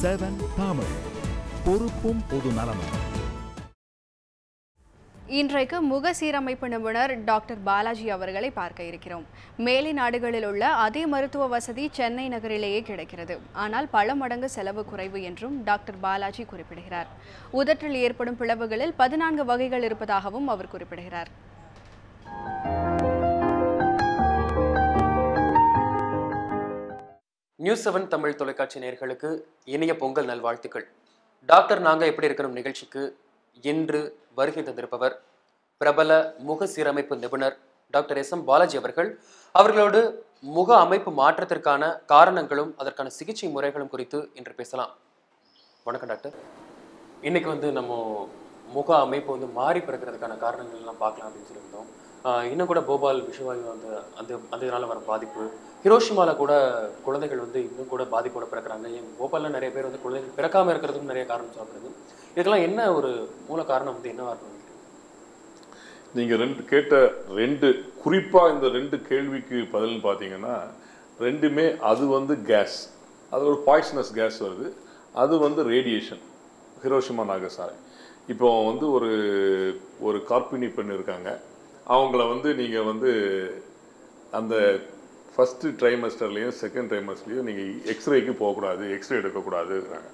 7 தமிழ் பொறுப்பும் பொது நலமும். இன்றைக்கு முக சீரமைப்பு நிபுணர் டாக்டர் பாலாஜி அவர்களை பார்க்க இருக்கிறோம். மேலை நாடுகளில் உள்ள அதே மருத்துவ வசதி சென்னை நகரிலேயே கிடைக்கிறது. ஆனால் பல மடங்கு செலவு குறைவு என்றும் டாக்டர் பாலாஜி குறிப்பிடுகிறார். உதட்டில் ஏற்படும் பிளவுகளில் 14 வகைகள் இருப்பதாகவும் அவர் குறிப்பிடுகிறார். நியூஸ் 7 தமிழ் தொலைக்காட்சி நேயர்களுக்கு இனிய பொங்கல் நல்வாழ்த்துக்கள். டாக்டர் நாங்க எப்படி இருக்கணும் நிகழ்ச்சிக்கு இன்று வருகை தந்திருப்பவர் பிரபல முக சீரமைப்பு நிபுணர் டாக்டர் எஸ்.எம். பாலாஜி அவர்களோடு முக அமைப்பு மாற்றத்திற்கான காரணங்களும் அதற்கான சிகிச்சை முறைகளும் குறித்து இன்று பேசலாம். வணக்கம் டாக்டர். இன்னைக்கு நம்ம முக அமைப்பு மாறி பிறக்கிறதுக்கான காரணங்கள் எல்லாம் பார்க்கலாம் அப்படின்னு சொல்லியிருந்தோம். இன்னும் கூட போபால் விஷவாயு அதனால வர பாதிப்பு, ஹிரோஷிமாவில் கூட குழந்தைகள் இன்னும் கூட பாதிப்போட பிறக்கிறாங்க. போபாலில் நிறைய பேர் குழந்தைகள் பிறக்காமல் இருக்கிறதுக்கும் நிறைய காரணம் சொல்லப்படுது. இதுக்கெல்லாம் என்ன ஒரு மூல காரணம் என்னவா இருக்கும்? நீங்கள் கேட்ட குறிப்பாக இந்த 2 கேள்விக்கு பதில்னு பார்த்தீங்கன்னா, ரெண்டுமே அது கேஸ், அது ஒரு பாய்சனஸ் கேஸ் வருது. அது ரேடியேஷன். ஹிரோஷிமா நாகசாகி இப்போ ஒரு கார்பினி பெண் இருக்காங்க. அவங்கள நீங்கள் அந்த ஃபஸ்ட்டு ட்ரைமஸ்டர்லேயும் செகண்ட் ட்ரைமஸ்டர்லேயும் நீங்கள் எக்ஸ்ரேக்கு போகக்கூடாது, எக்ஸ்ரே எடுக்கக்கூடாதுங்கிறாங்க.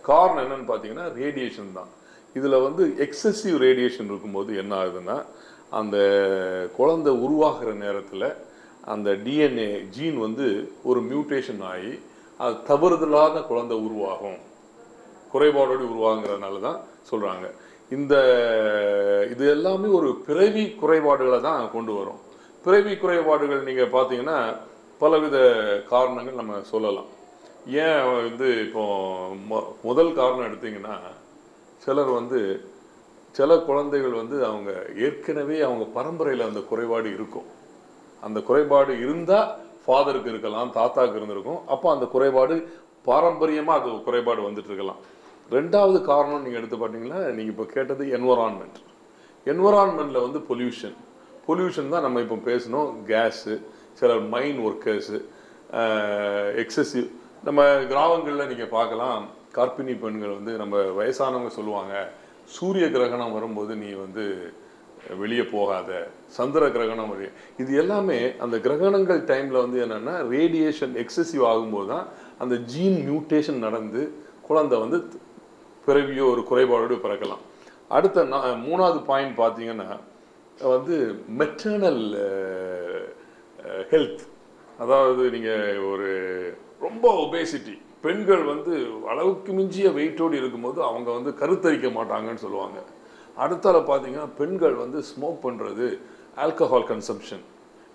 காரணம் என்னன்னு பார்த்தீங்கன்னா ரேடியேஷன் தான். இதில் எக்ஸசிவ் ரேடியேஷன் இருக்கும்போது என்ன ஆகுதுன்னா, அந்த குழந்தை உருவாகிற நேரத்தில் அந்த டிஎன்ஏ ஜீன் ஒரு மியூட்டேஷன் ஆகி அது தவறுதலாக குழந்தை உருவாகும், குறைபாடோடு உருவாங்கிறதுனால தான் சொல்கிறாங்க. இது எல்லாமே ஒரு பிறவி குறைபாடுகளை தான் கொண்டு வரும். பிறவி குறைபாடுகள் நீங்கள் பார்த்தீங்கன்னா பலவித காரணங்கள் நம்ம சொல்லலாம். ஏன் இப்போ முதல் காரணம் எடுத்தீங்கன்னா, சிலர் சில குழந்தைகள் அவங்க ஏற்கனவே அவங்க பரம்பரையில் அந்த குறைபாடு இருக்கும். அந்த குறைபாடு இருந்தால் ஃபாதருக்கு இருக்கலாம், தாத்தாவுக்கு இருந்திருக்கும். அப்போ அந்த குறைபாடு பாரம்பரியமாக அது குறைபாடு வந்துட்டு இருக்கலாம். ரெண்டாவது காரணம் நீங்கள் எடுத்து பார்த்தீங்கன்னா, நீங்கள் இப்போ கேட்டது என்வரான்மெண்ட். என்வரான்மெண்ட்டில் பொல்யூஷன் தான் நம்ம இப்போ பேசணும். கேஸு, சில மைன் ஒர்க்கர்ஸு, எக்ஸசிவ். நம்ம கிராமங்களில் நீங்கள் பார்க்கலாம், கார்பினி பெண்கள் நம்ம வயசானவங்க சொல்லுவாங்க, சூரிய கிரகணம் வரும்போது நீ வெளியே போகாத, சந்திர கிரகணம் வழி. இது எல்லாமே அந்த கிரகணங்கள் டைமில் என்னென்னா ரேடியேஷன் எக்ஸசிவ் ஆகும்போது தான் அந்த ஜீன் மியூட்டேஷன் நடந்து குழந்தை பிறவியோ ஒரு குறைபாடோடு பிறக்கலாம். அடுத்த 3வது பாயிண்ட் பார்த்தீங்கன்னா மெட்டர்னல் ஹெல்த். அதாவது நீங்கள் ஒரு ரொம்ப ஒபேசிட்டி, பெண்கள் அளவுக்கு மிஞ்சிய வெயிட்டோடு இருக்கும்போது அவங்க கருத்தரிக்க மாட்டாங்கன்னு சொல்லுவாங்க. அடுத்தால பார்த்தீங்கன்னா பெண்கள் ஸ்மோக் பண்ணுறது, ஆல்கஹால் கன்சம்ஷன்,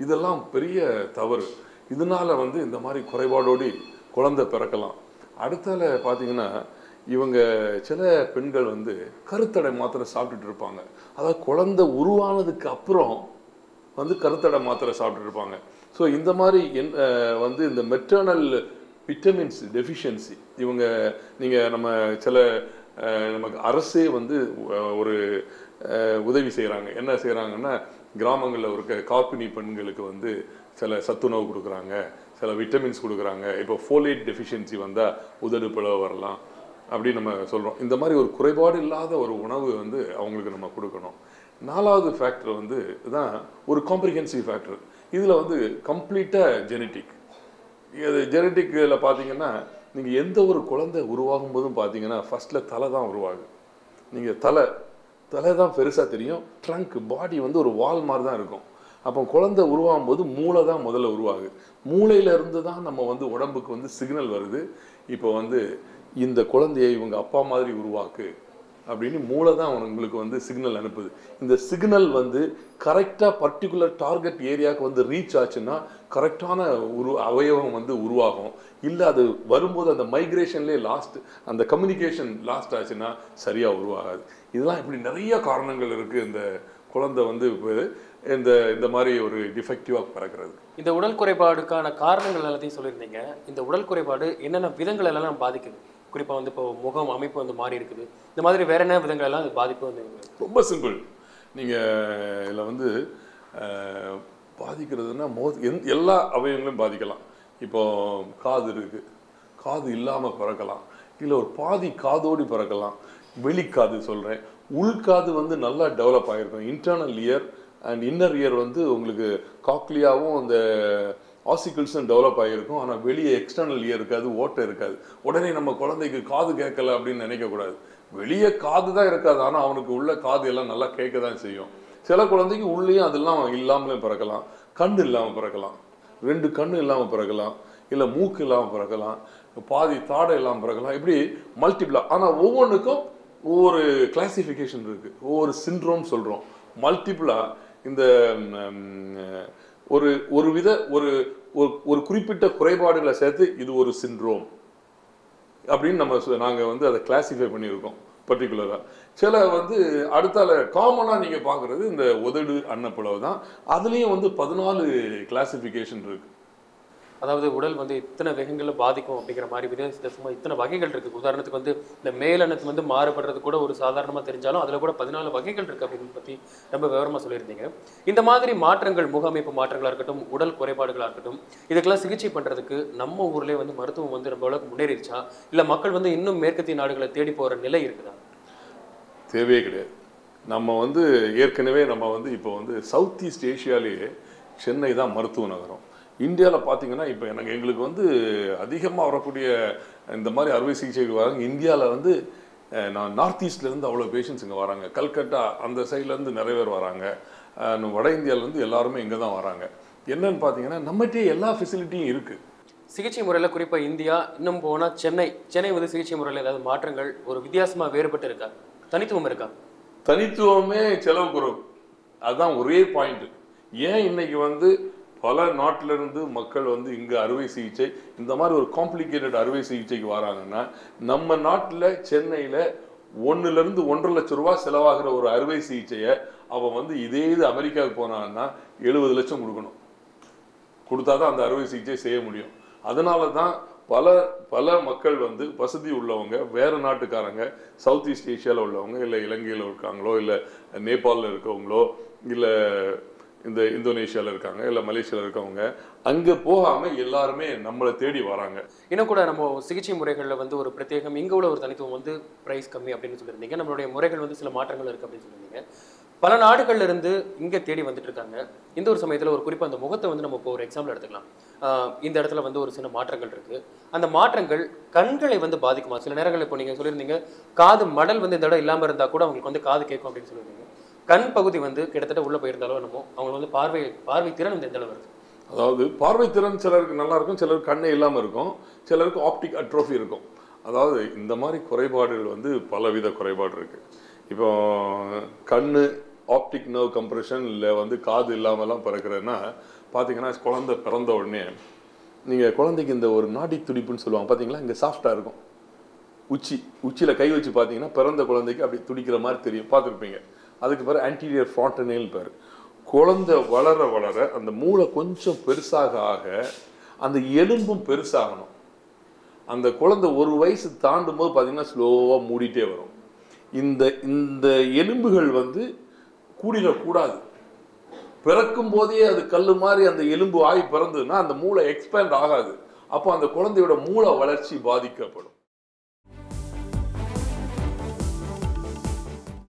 இதெல்லாம் பெரிய தவறு. இதனால இந்த மாதிரி குறைபாடோடு குழந்தை பிறக்கலாம். அடுத்தால பார்த்தீங்கன்னா இவங்க சில பெண்கள் கருத்தடை மாத்திரை சாப்பிட்டுட்டு இருப்பாங்க. அதாவது குழந்தை உருவானதுக்கு அப்புறம் கருத்தடை மாத்திரை சாப்பிட்டுட்டு இருப்பாங்க. ஸோ இந்த மாதிரி இந்த மெட்டர்னல் விட்டமின்ஸ் டெஃபிஷியன்சி நீங்கள் நம்ம சில நமக்கு அரசே ஒரு உதவி செய்கிறாங்க. என்ன செய்கிறாங்கன்னா, கிராமங்களில் இருக்க கார்பினி பெண்களுக்கு சில சத்துணவு கொடுக்குறாங்க, சில விட்டமின்ஸ் கொடுக்குறாங்க. இப்போ ஃபோலேட் டெஃபிஷியன்சி வந்தால் உதடு பிளவு வரலாம் அப்படின்னு நம்ம சொல்கிறோம். இந்த மாதிரி ஒரு குறைபாடு இல்லாத ஒரு உணவு அவங்களுக்கு நம்ம கொடுக்கணும். 4வது ஃபேக்டர் தான் ஒரு காம்ப்ரிஹென்சிவ் ஃபேக்டர். இதில் கம்ப்ளீட்டாக ஜெனட்டிக். இது ஜெனட்டிக்கில் பார்த்தீங்கன்னா, நீங்கள் எந்த ஒரு குழந்தை உருவாகும் போதும் பார்த்தீங்கன்னா ஃபஸ்ட்டில் தலை தான் உருவாகுது. நீங்கள் தலை தான் பெருசாக தெரியும். ட்ரங்க் பாடி ஒரு வால் மாதிரி தான் இருக்கும். அப்போ குழந்தை உருவாகும் போது மூளை தான் முதல்ல உருவாகுது. மூளையிலேருந்து தான் நம்ம உடம்புக்கு சிக்னல் வருது. இப்போ இந்த குழந்தையை இவங்க அப்பா மாதிரி உருவாக்கு அப்படின்னு மூளை தான் உங்களுக்கு சிக்னல் அனுப்புது. இந்த சிக்னல் கரெக்டாக பர்டிகுலர் டார்கெட் ஏரியாவுக்கு ரீச் ஆச்சுன்னா கரெக்டான அவயவம் உருவாகும். இல்லை அது வரும்போது அந்த மைக்ரேஷன்லேயே அந்த கம்யூனிகேஷன் லாஸ்ட் ஆச்சுன்னா சரியாக உருவாகாது. இதெல்லாம் இப்படி நிறைய காரணங்கள் இருக்குது. இந்த குழந்தை இந்த மாதிரி ஒரு டிஃபெக்டிவாக பிறக்கிறது. இந்த உடல் குறைபாடுக்கான காரணங்கள் எல்லாத்தையும் சொல்லியிருந்தீங்க. இந்த உடல் குறைபாடு என்னென்ன விதங்கள் எல்லாம் பாதிக்குது? குறிப்பாக இப்போ முகம் அமைப்பு மாறி இருக்குது. இந்த மாதிரி வேற என்ன விதங்கள் எல்லாம் பாதிப்பு ரொம்ப சிம்பிள். நீங்கள் இதில் பாதிக்கிறதுனா எல்லா அவயவங்களையும் பாதிக்கலாம். இப்போ காது இருக்குது, காது இல்லாமல் பிறக்கலாம். இல்லை ஒரு பாதி காதோடி பிறக்கலாம். வெளிக்காது சொல்கிறேன். உள்காது வந்து நல்லா டெவலப் ஆகிருக்கும். Internal year and inner year வந்து உங்களுக்கு காக்லியாவும் அந்த ஆசிக்கிள்ஸும் டெவலப் ஆகிருக்கும். ஆனால் வெளியே எக்ஸ்டர்னல் இயர் இருக்காது, ஓட்டை இருக்காது. உடனே நம்ம குழந்தைக்கு காது கேட்கல அப்படின்னு நினைக்கக்கூடாது. வெளியே காது தான் இருக்காது, ஆனால் அவனுக்கு உள்ள காது எல்லாம் நல்லா கேட்க தான் செய்யும். சில குழந்தைக்கு உள்ளேயும் அதெல்லாம் இல்லாமலே பிறக்கலாம். கண் இல்லாமல் பிறக்கலாம், 2 கண் இல்லாமல் பிறக்கலாம், இல்லை மூக்கு இல்லாமல் பிறக்கலாம், பாதி தாடை இல்லாமல் பிறக்கலாம். இப்படி மல்டிபிளா. ஆனால் ஒவ்வொன்றுக்கும் ஒவ்வொரு கிளாசிஃபிகேஷன் இருக்குது, ஒவ்வொரு சிண்ட்ரோம் சொல்கிறோம். மல்டிபிளா இந்த ஒரு வித ஒரு குறிப்பிட்ட குறைபாடுகளை சேர்த்து இது ஒரு சிண்ட்ரோம் அப்படின்னு நாங்கள் வந்து அதை கிளாசிஃபை பண்ணியிருக்கோம் பர்டிகுலராக. சில வந்து அடுத்தால காமனாக நீங்கள் பார்க்குறது இந்த உதடு அன்னப்புலவு தான். அதுலேயும் வந்து 14 கிளாசிஃபிகேஷன் இருக்குது. அதாவது உடல் வந்து இத்தனை வேகங்களில் பாதிக்கும் அப்படிங்கிற மாதிரி வித்தியாசமாக இத்தனை வகைகள் இருக்குது. உதாரணத்துக்கு வந்து இந்த மேலெண்ணத்து வந்து மாறுபடுறது கூட ஒரு சாதாரணமாக தெரிஞ்சாலும் அதில் கூட 14 வகைகள் இருக்குது அப்படின்னு பற்றி ரொம்ப விவரமாக சொல்லியிருந்தீங்க. இந்த மாதிரி மாற்றங்கள், முகமைப்பு மாற்றங்களாக இருக்கட்டும், உடல் குறைபாடுகளாக இருக்கட்டும், இதுக்கெல்லாம் சிகிச்சை பண்ணுறதுக்கு நம்ம ஊர்லேயே வந்து மருத்துவம் வந்து ரொம்ப அளவுக்கு முன்னேறிடுச்சா, இல்லை மக்கள் வந்து இன்னும் மேற்கத்திய நாடுகளை தேடி போகிற நிலை இருக்குதா? தேவையே கிடையாது. நம்ம வந்து ஏற்கனவே நம்ம வந்து இப்போ வந்து சவுத் ஈஸ்ட் ஏஷியாலேயே சென்னை தான் மருத்துவ நகரம். இந்தியாவில் பார்த்தீங்கன்னா இப்போ எங்களுக்கு வந்து அதிகமாக வரக்கூடிய இந்த மாதிரி அறுவை சிகிச்சைக்கு வராங்க. இந்தியாவில் வந்து நான் நார்த் ஈஸ்ட்லேருந்து அவ்வளோ பேஷண்ட்ஸ் இங்கே வராங்க. கல்கட்டா அந்த சைட்லேருந்து நிறைய பேர் வராங்க. வட இந்தியாவிலேருந்து எல்லாருமே இங்கே தான் வராங்க. என்னன்னு பார்த்தீங்கன்னா நம்மகிட்டே எல்லா ஃபெசிலிட்டியும் இருக்குது. சிகிச்சை முறையில் குறிப்பாக இந்தியா, இன்னும் போனால் சென்னை வந்து சிகிச்சை முறையில் ஏதாவது மாற்றங்கள் ஒரு வித்தியாசமாக வேறுபட்டு இருக்கா? தனித்துவம் இருக்கா? தனித்துவமே செலவு குறைவு. அதுதான் ஒரே பாயிண்ட். ஏன் இன்னைக்கு வந்து பல நாட்டிலிருந்து மக்கள் வந்து இங்கே அறுவை சிகிச்சை, இந்த மாதிரி ஒரு காம்ப்ளிகேட்டட் அறுவை சிகிச்சைக்கு வராங்கன்னா, நம்ம நாட்டில் சென்னையில் 1-1.5 லட்சம் ரூபா செலவாகிற ஒரு அறுவை சிகிச்சையை அவன் வந்து இதே இது அமெரிக்காவுக்கு போனான்னா 70 லட்சம் கொடுக்கணும். கொடுத்தா தான் அந்த அறுவை சிகிச்சை செய்ய முடியும். அதனால தான் பல மக்கள் வந்து வசதி உள்ளவங்க, வேறு நாட்டுக்காரங்க, சவுத் ஈஸ்ட் ஏஷியாவில் உள்ளவங்க, இல்லை இலங்கையில் இருக்காங்களோ, இல்லை நேபாளில் இருக்கவங்களோ, இல்லை இந்த இந்தோனேஷியாவில் இருக்காங்க, இல்லை மலேசியாவில் இருக்கவங்க, அங்கே போகாமல் எல்லாருமே நம்மளை தேடி வராங்க. இன்னும் கூட நம்ம சிகிச்சை முறைகளில் வந்து ஒரு பிரத்யேகம், இங்கே உள்ள ஒரு தனித்துவம் வந்து ப்ரைஸ் கம்மி அப்படின்னு சொல்லியிருந்தீங்க. நம்மளுடைய முறைகள் வந்து சில மாற்றங்கள் இருக்குது அப்படின்னு சொல்லியிருந்தீங்க. பல நாடுகள்ல இருந்து இங்கே தேடி வந்துட்டு இருக்காங்க. இந்த ஒரு சமயத்தில் ஒரு குறிப்பாக அந்த முகத்தை வந்து நம்ம இப்போ ஒரு எக்ஸாம்பிள் எடுத்துக்கலாம். இந்த இடத்துல வந்து ஒரு சின்ன மாற்றங்கள் இருக்குது. அந்த மாற்றங்கள் கண்களை வந்து பாதிக்குமா? சில நேரங்கள் இப்போ நீங்கள் சொல்லியிருந்தீங்க காது மடல் வந்து இந்த இடம் இல்லாமல் இருந்தால் கூட அவங்களுக்கு வந்து காது கேட்கும் அப்படின்னு சொல்லியிருந்தீங்க. கண் பகுதி வந்து கிட்டத்தட்ட உள்ளே போயிருந்தாலும் என்னமோ அவங்களுக்கு வந்து பார்வை திறன் வந்து எந்த அளவு இருக்குது? அதாவது பார்வை திறன் சிலருக்கு நல்லா இருக்கும், சிலருக்கு கண்ணே இல்லாமல் இருக்கும், சிலருக்கு ஆப்டிக் அட்ரோஃபி இருக்கும். அதாவது இந்த மாதிரி குறைபாடுகள் வந்து பலவித குறைபாடு இருக்குது. இப்போ கண்ணு ஆப்டிக் நர்வ் கம்ப்ரெஷன் இல்லை வந்து காது இல்லாமலாம் பிறக்கிறதுனா பார்த்தீங்கன்னா, குழந்தை பிறந்த உடனே நீங்கள் குழந்தைக்கு இந்த ஒரு நாடி துடிப்புன்னு சொல்லுவாங்க பார்த்தீங்களா, இங்கே சாஃப்டாக இருக்கும். உச்சியில் கை வச்சு பார்த்தீங்கன்னா பிறந்த குழந்தைக்கு அப்படி துடிக்கிற மாதிரி தெரியும், பார்த்துருப்பீங்க. அதுக்கு பேர் ஆன்டீரியர் ஃப்ரான்டனேல் பேர். குழந்தை வளர வளர அந்த மூளை கொஞ்சம் பெருசாக ஆக அந்த எலும்பும் பெருசாகணும். அந்த குழந்தை 1 வயசு தாண்டும் போது பார்த்தீங்கன்னா ஸ்லோவாக மூடிட்டே வரும். இந்த எலும்புகள் வந்து கூடிடக்கூடாது. பிறக்கும் போதே அது கல் மாதிரி அந்த எலும்பு ஆகி பிறந்ததுன்னா அந்த மூளை எக்ஸ்பேண்ட் ஆகாது. அப்போ அந்த குழந்தையோட மூளை வளர்ச்சி பாதிக்கப்படும்.